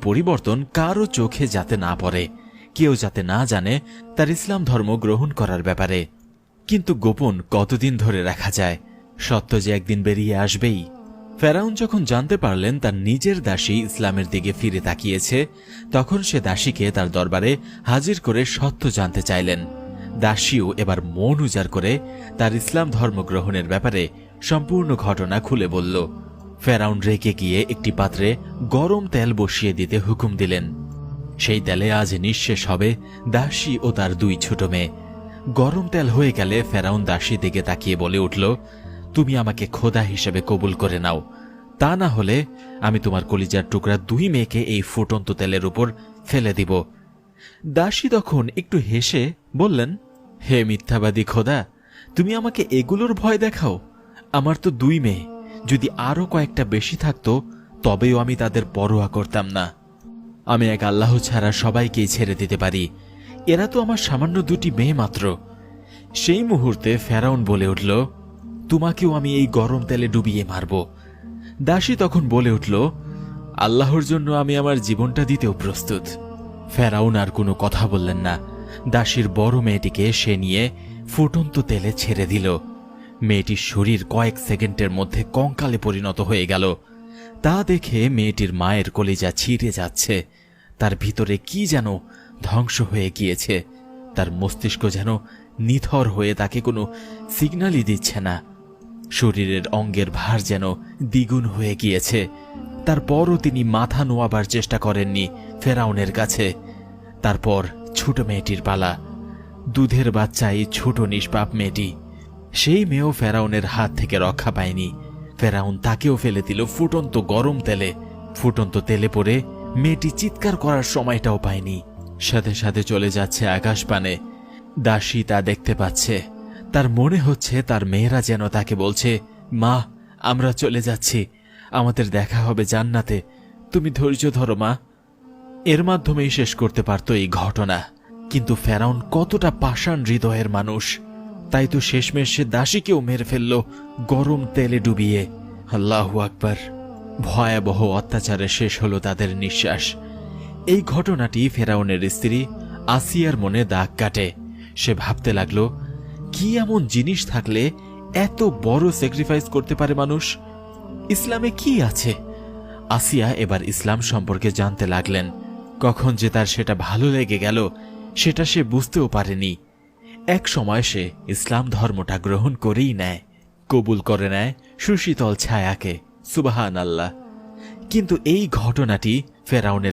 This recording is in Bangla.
পরিবর্তন কারো চোখে যাতে না পড়ে, কেউ যাতে না জানে তার ইসলাম ধর্ম গ্রহণ করার ব্যাপারে। কিন্তু গোপন কতদিন ধরে রাখা যায়? সত্য যে একদিন বেরিয়ে আসবেই। ফেরাউন যখন জানতে পারলেন তার নিজের দাসী ইসলামের দিকে ফিরে তাকিয়েছে, তখন সে দাসীকে তার দরবারে হাজির করে সত্য জানতে চাইলেন। দাসীও এবার মন উজাড় করে তার ইসলাম ধর্ম গ্রহণের ব্যাপারে সম্পূর্ণ ঘটনা খুলে বলল। ফেরাউন রেগে গিয়ে একটি পাত্রে গরম তেল বসিয়ে দিতে হুকুম দিলেন। সেই তেলে আজ নিঃশেষ হবে দাসী ও তার দুই ছোট মেয়ে। গরম তেল হয়ে গেলে ফেরাউন দাসী দিকে তাকিয়ে বলে উঠল, তুমি আমাকে খোদা হিসেবে কবুল করে নাও, তা না হলে আমি তোমার কলিজার টুকরা দুই মেয়েকে এই ফুটন্ত তেলের উপর ফেলে দিব। দাসী তখন একটু হেসে বললেন, হে মিথ্যাবাদী খোদা, তুমি আমাকে এগুলোর ভয় দেখাও? আমার তো দুই মেয়ে, যদি আরো কয়েকটা বেশি থাকতো তবেও আমি তাদের পরোয়া করতাম না। আমি এক আল্লাহ ছাড়া সবাইকেই ছেড়ে দিতে পারি, এরা তো আমার সামান্য দুটি মেয়ে মাত্র। সেই মুহূর্তে ফেরাউন বলে উঠল, তোমাকেও আমি এই গরম তেলে ডুবিয়ে মারব। দাসী তখন বলে উঠল, আল্লাহর জন্য আমি আমার জীবনটা দিতেও প্রস্তুত। ফেরাউন আর কোনো কথা বললেন না। দাসীর বড় মেয়েটিকে সে নিয়ে ফুটন্ত তেলে ছেড়ে দিল। মেয়েটির শরীর কয়েক সেকেন্ডের মধ্যে কঙ্কালে পরিণত হয়ে গেল। তা দেখে মেয়েটির মায়ের কলিজা ছিঁড়ে যাচ্ছে। তার ভিতরে কি যেন ধ্বংস হয়ে গিয়েছে। তার মস্তিষ্ক যেন নিথর হয়ে তাকে কোনো সিগন্যালই দিচ্ছে না। শরীরের অঙ্গের ভার যেন দ্বিগুণ হয়ে গিয়েছে। তারপরও তিনি মাথা নোয়াবার চেষ্টা করেননি ফেরাউনের কাছে। তারপর ছোট মেয়েটির পালা। দুধের বাচ্চা এই ছোট নিষ্পাপ মেয়েটি। সেই মেয়েও ফেরাউনের হাত থেকে রক্ষা পায়নি। ফেরাউন তাকেও ফেলে দিল ফুটন্ত গরম তেলে। ফুটন্ত তেলে পড়ে মেয়েটি চিৎকার করার সময়টাও পায়নি। সাথে সাথে চলে যাচ্ছে আকাশপানে। দাসী তা দেখতে পাচ্ছে। তার মনে হচ্ছে তার মেয়েরা যেন তাকে বলছে, মা, আমরা চলে যাচ্ছি, আমাদের দেখা হবে জান্নাতে, তুমি ধৈর্য ধরো মা। এর মাধ্যমেই শেষ করতে পারত এই ঘটনা, কিন্তু ফেরাউন কতটা পাষাণ হৃদয়ের মানুষ, তাই তো শেষমেশ সে দাসীকেও মেরে ফেলল গরম তেলে ডুবিয়ে। আল্লাহু আকবার। ভয়াবহ অত্যাচারে শেষ হলো তাদের নিঃশ্বাস। এই ঘটনাটি ফেরাউনের স্ত্রী আসিয়ার মনে দাগ কাটে। সে ভাবতে লাগল, কি এমন জিনিস থাকলে এত বড় স্যাক্রিফাইস করতে পারে মানুষ? ইসলামে কি আছে? আসিয়া এবার ইসলাম সম্পর্কে জানতে লাগলেন। কখন যে তার সেটা ভালো লেগে গেল সেটা সে বুঝতেও পারেনি। এক সময় সে ইসলাম ধর্মটা গ্রহণ করেই নেয়, কবুল করে নেয় সুশীতল ছায়াকে। সুবহানাল্লাহ। কিন্তু এই ঘটনাটি ফেরাউনের